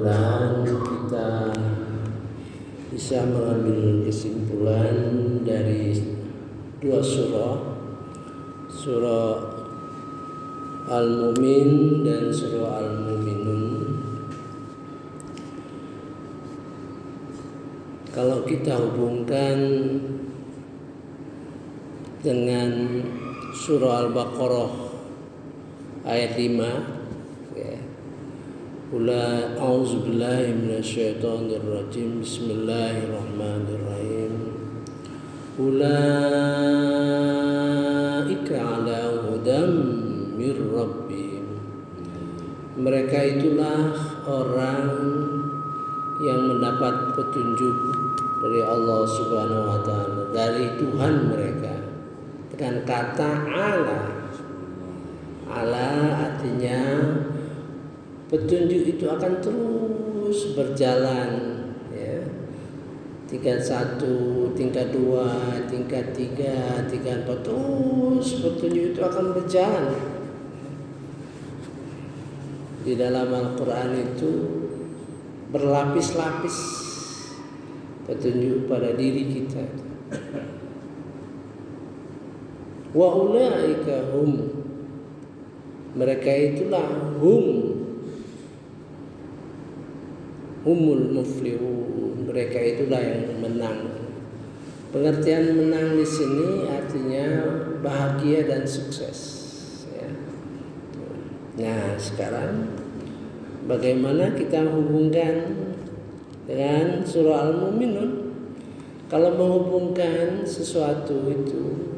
mudah-mudahan kita bisa mengambil kesimpulan dari dua surah Al-Mu'min dan surah Al-Mu'minun. Kalau kita hubungkan dengan surah Al-Baqarah ayat 5, Ula a'udzubillahi minasyaitonirrajim. Bismillahirrahmanirrahim. Ulaika ala hudam mir rabbihim. Mereka itulah orang yang mendapat petunjuk dari Allah Subhanahu wa taala, dari Tuhan mereka. Dengan kata ala artinya petunjuk itu akan terus berjalan, ya. Tingkat 1, tingkat 2, tingkat 3, tingkat 4, terus petunjuk itu akan berjalan. Di dalam Al-Quran itu berlapis-lapis petunjuk pada diri kita. Wa ulaika hum, mereka itulah humul muflihun, mereka itulah yang menang. Pengertian menang di sini artinya bahagia dan sukses, ya. Nah, sekarang bagaimana kita hubungkan dengan surah Al-Mu'minun? Kalau menghubungkan sesuatu itu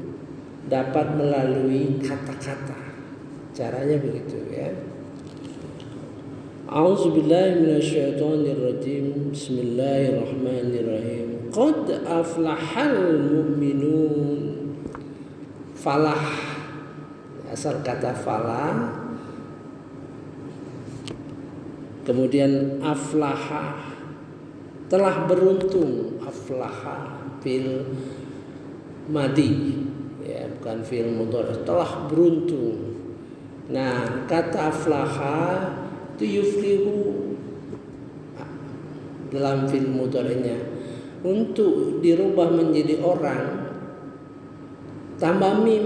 dapat melalui kata-kata. Caranya begitu, ya. A'udzubillahi minasyaitonirrajim. Bismillahirrahmanirrahim. Qad aflahal mu'minun. Falah, asal kata falah, kemudian aflaha, telah beruntung. Aflaha fil madi, ya, bukan fil mudhari, telah beruntung. Nah, kata aflaha itu yuflihu dalam fil mudhari'nya, untuk dirubah menjadi orang tambah mim,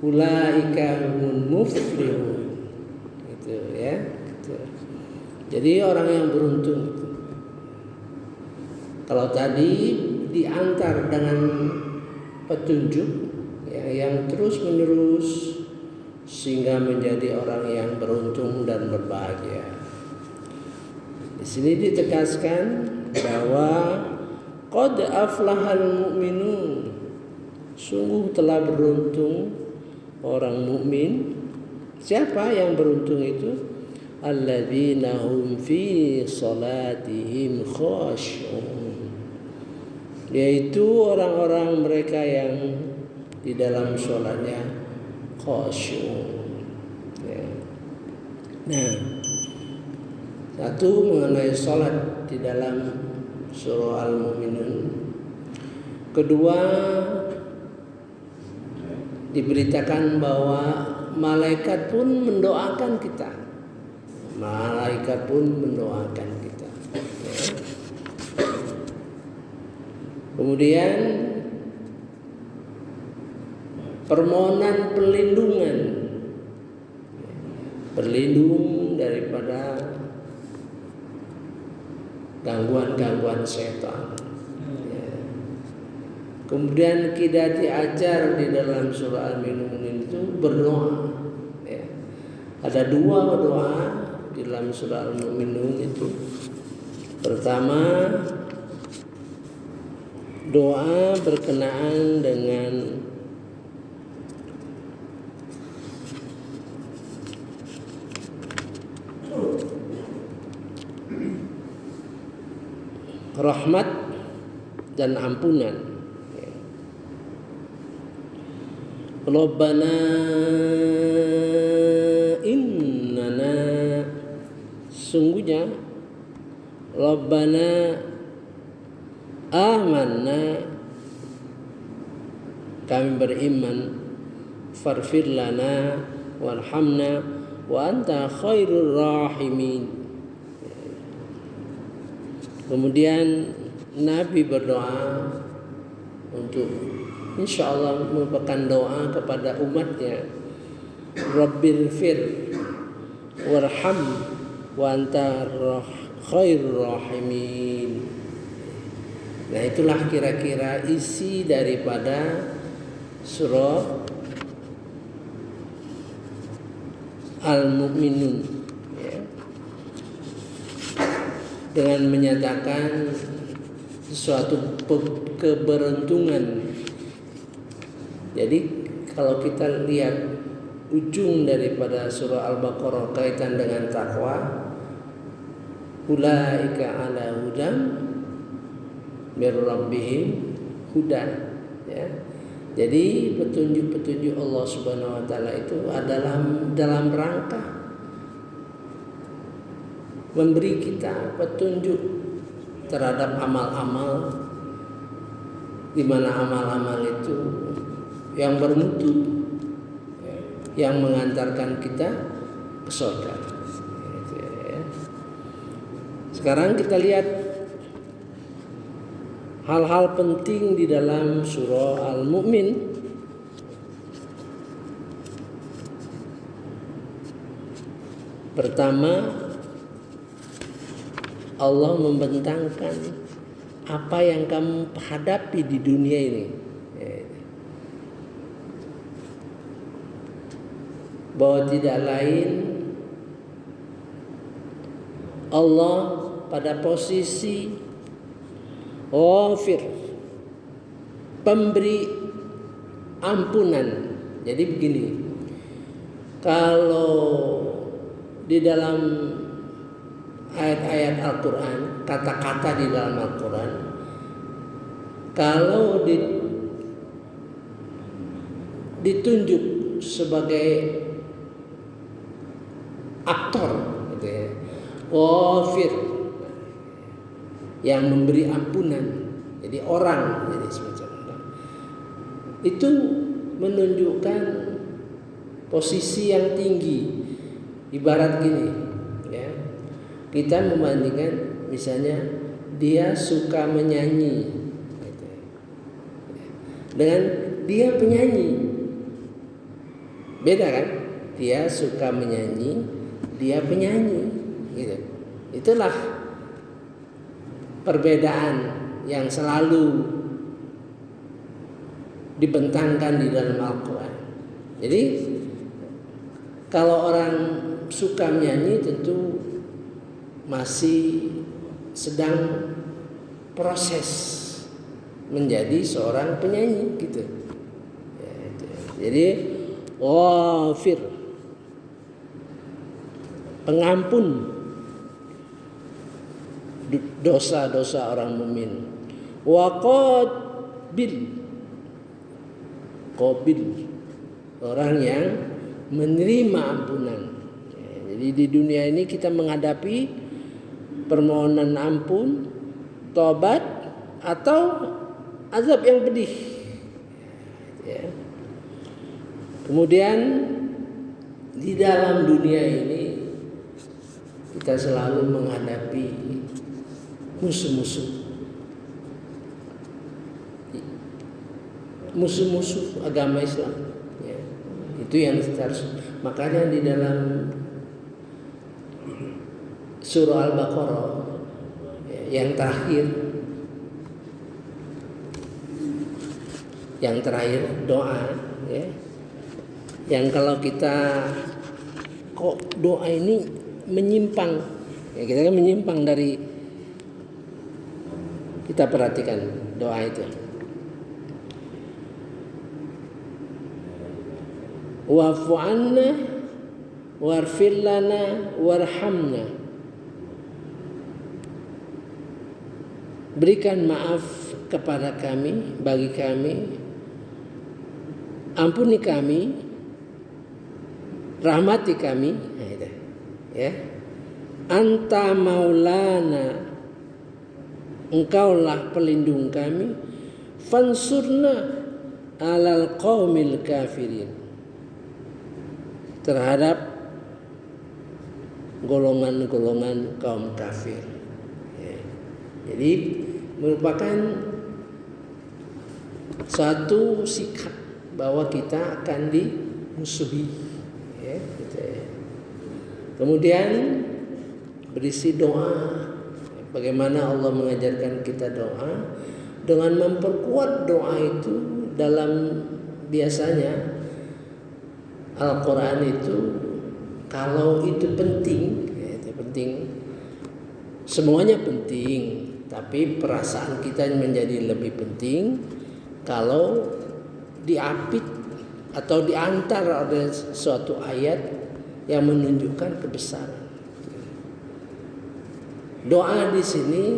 ulaika humul muflihun, gitu, ya, gitu. Jadi orang yang beruntung itu. Kalau tadi diantar dengan petunjuk, ya, yang terus menerus sehingga menjadi orang yang beruntung dan berbahagia. Di sini ditegaskan bahwa qad aflahal mu'minun, sungguh telah beruntung orang mukmin. Siapa yang beruntung itu? Alladzina hum fi salatihim khashi'un, yaitu orang-orang mereka yang di dalam sholatnya khusyuk, ya. Nah, satu mengenai sholat di dalam surah Al-Mu'minun. Kedua, diberitakan bahwa malaikat pun mendoakan kita. Malaikat pun mendoakan kita, ya. Kemudian permohonan perlindungan, berlindung daripada gangguan-gangguan setan, ya. Kemudian kita diajar di dalam surah Al-Mu'minun itu berdoa, ya. Ada dua doa di dalam surah Al-Mu'minun itu. Pertama, doa berkenaan dengan rahmat dan ampunan. Rabbana innana, sungguhnya Rabbana amanna, kami beriman, farfir lana warhamna wa anta khairur rahimin. Kemudian Nabi berdoa untuk insya Allah merupakan doa kepada umatnya, Rabbil fir warham wa anta khairur rahimin. Nah, itulah kira-kira isi daripada surah Al-Mu'minun, ya. Dengan menyatakan suatu keberuntungan. Jadi kalau kita lihat ujung daripada surah Al-Baqarah kaitan dengan takwa, ulaika ala hudam mir rabbihim huda, ya. Jadi petunjuk-petunjuk Allah Subhanahu wa taala itu adalah dalam rangka memberi kita petunjuk terhadap amal-amal, di mana amal-amal itu yang bermutu, yang mengantarkan kita ke surga. Sekarang kita lihat hal-hal penting di dalam surah Al-Mu'min. Pertama, Allah membentangkan apa yang kamu hadapi di dunia ini, bahwa tidak lain Allah pada posisi Ghafir, pemberi ampunan. Jadi begini, kalau di dalam ayat-ayat Al-Quran, kata-kata di dalam Al-Quran, kalau ditunjuk sebagai aktor, gitu ya, Ghafir, yang memberi ampunan, jadi orang, jadi semacam orang, itu menunjukkan posisi yang tinggi. Ibarat gini, ya, kita membandingkan misalnya dia suka menyanyi, gitu, dengan dia penyanyi, beda kan? Dia suka menyanyi, dia penyanyi, gitu. Itulah perbedaan yang selalu dibentangkan di dalam Al-Quran. Jadi kalau orang suka menyanyi tentu masih sedang proses menjadi seorang penyanyi, gitu. Ya, itu. Jadi Ghafir, pengampun dosa-dosa orang mukmin. Wa qabil, orang yang menerima ampunan. Jadi di dunia ini kita menghadapi permohonan ampun, tobat, atau azab yang pedih, ya. Kemudian di dalam dunia ini kita selalu menghadapi musuh-musuh agama Islam, ya. Itu yang harus, makanya di dalam surah Al-Baqarah, ya, yang terakhir doa, ya, yang kalau kita kok doa ini menyimpang, ya, kita kan menyimpang dari, kita perhatikan doa itu. Wa'fu 'anna warfir lana warhamna. Berikan maaf kepada kami, bagi kami, ampuni kami, rahmati kami, ya. Anta maulana, engkaulah pelindung kami, fansurna alal qaumil kafirin, terhadap golongan-golongan kaum kafir, ya. Jadi merupakan satu sikap bahwa kita akan dimusuhi, ya, gitu ya. Kemudian berisi doa. Bagaimana Allah mengajarkan kita doa dengan memperkuat doa itu dalam biasanya Al-Quran itu kalau itu penting, ya, itu penting, semuanya penting, tapi perasaan kita menjadi lebih penting kalau diapit atau diantar oleh suatu ayat yang menunjukkan kebesaran. Doa di sini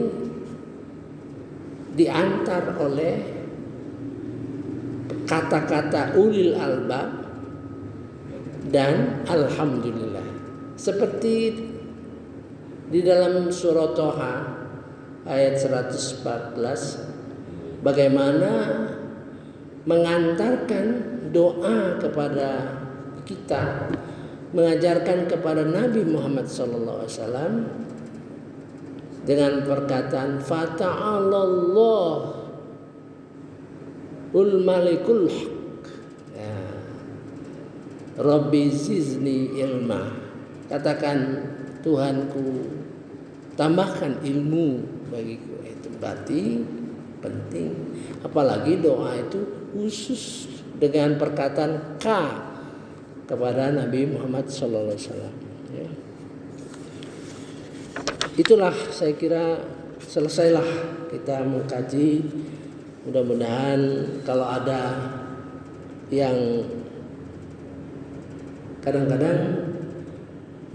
diantar oleh kata-kata ulil albab dan alhamdulillah. Seperti di dalam surah Toha ayat 114, bagaimana mengantarkan doa kepada kita, mengajarkan kepada Nabi Muhammad SAW dengan perkataan fata'allahul malikul haq, ya, Rabbi zizni ilma. Katakan, Tuhanku, tambahkan ilmu bagiku. Itu berarti penting. Apalagi doa itu khusus dengan perkataan ka kepada Nabi Muhammad SAW. Ya. Itulah saya kira selesailah kita mengkaji. Mudah-mudahan kalau ada yang kadang-kadang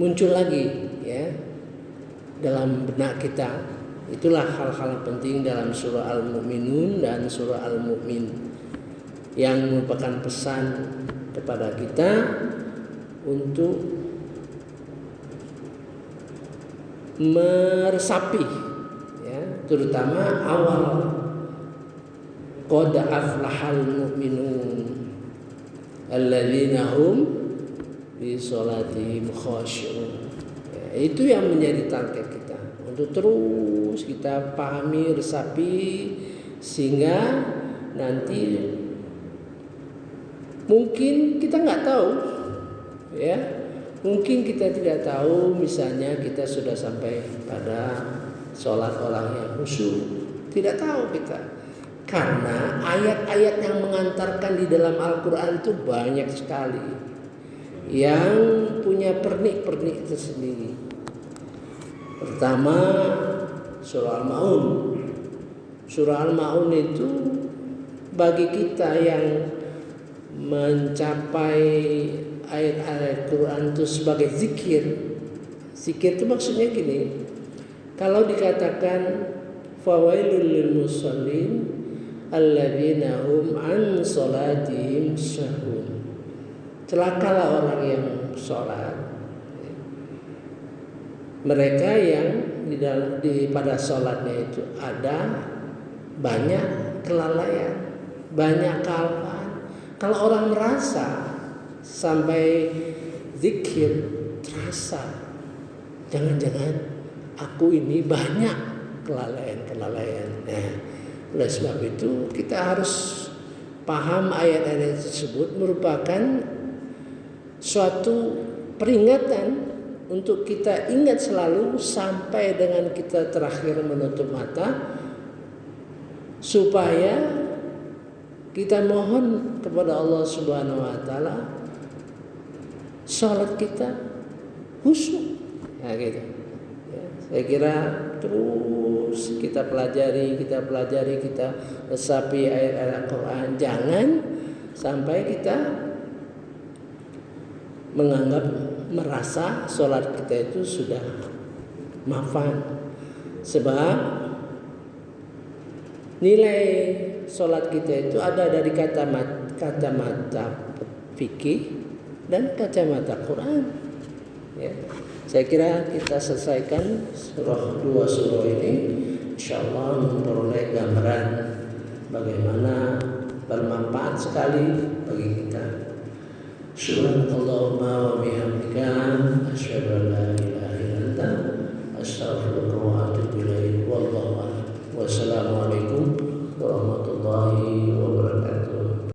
muncul lagi, ya, dalam benak kita, itulah hal-hal penting dalam surah Al-Mu'minun dan surah Al-Mu'min yang merupakan pesan kepada kita untuk meresapi, ya, terutama awal qad aflahal mu'minun alladzina hum fi sholatihim khashi'un. Ya, itu yang menjadi target kita untuk terus kita pahami, resapi, sehingga nanti mungkin kita nggak tahu, ya. Mungkin kita tidak tahu, misalnya kita sudah sampai pada sholat orang yang khusyuk. Tidak tahu kita. Karena ayat-ayat yang mengantarkan di dalam Al-Quran itu banyak sekali. Yang punya pernik-pernik tersendiri. Pertama, surah Al-Ma'un. Surah Al-Ma'un itu bagi kita yang mencapai ayat-ayat Quran itu sebagai zikir. Zikir itu maksudnya gini. Kalau dikatakan fawailul lil musallin alladzina hum an salatihim sahun. Celakalah orang yang sholat. Mereka yang pada sholatnya itu ada banyak kelalaian, banyak kesalahan. Kalau orang merasa sampai zikir terasa, jangan-jangan aku ini banyak kelalaian. Nah, oleh sebab itu kita harus paham ayat-ayat tersebut merupakan suatu peringatan untuk kita ingat selalu sampai dengan kita terakhir menutup mata, supaya kita mohon kepada Allah Subhanahu wa taala salat kita khusyuk. Nah, gitu. Ya, saya kira terus kita pelajari, kita resapi ayat-ayat Al-Quran. Jangan sampai kita menganggap, merasa sholat kita itu sudah mafan. Sebab nilai sholat kita itu ada dari kacamata fikih dan kacamata Quran. Ya. Saya kira kita selesaikan dua surah ini, insyaallah memperoleh gambaran bagaimana bermanfaat sekali bagi kita. Subhanallahumma wa bihamdika asyhadu an la ilaha illa anta astaghfiruka wa atubu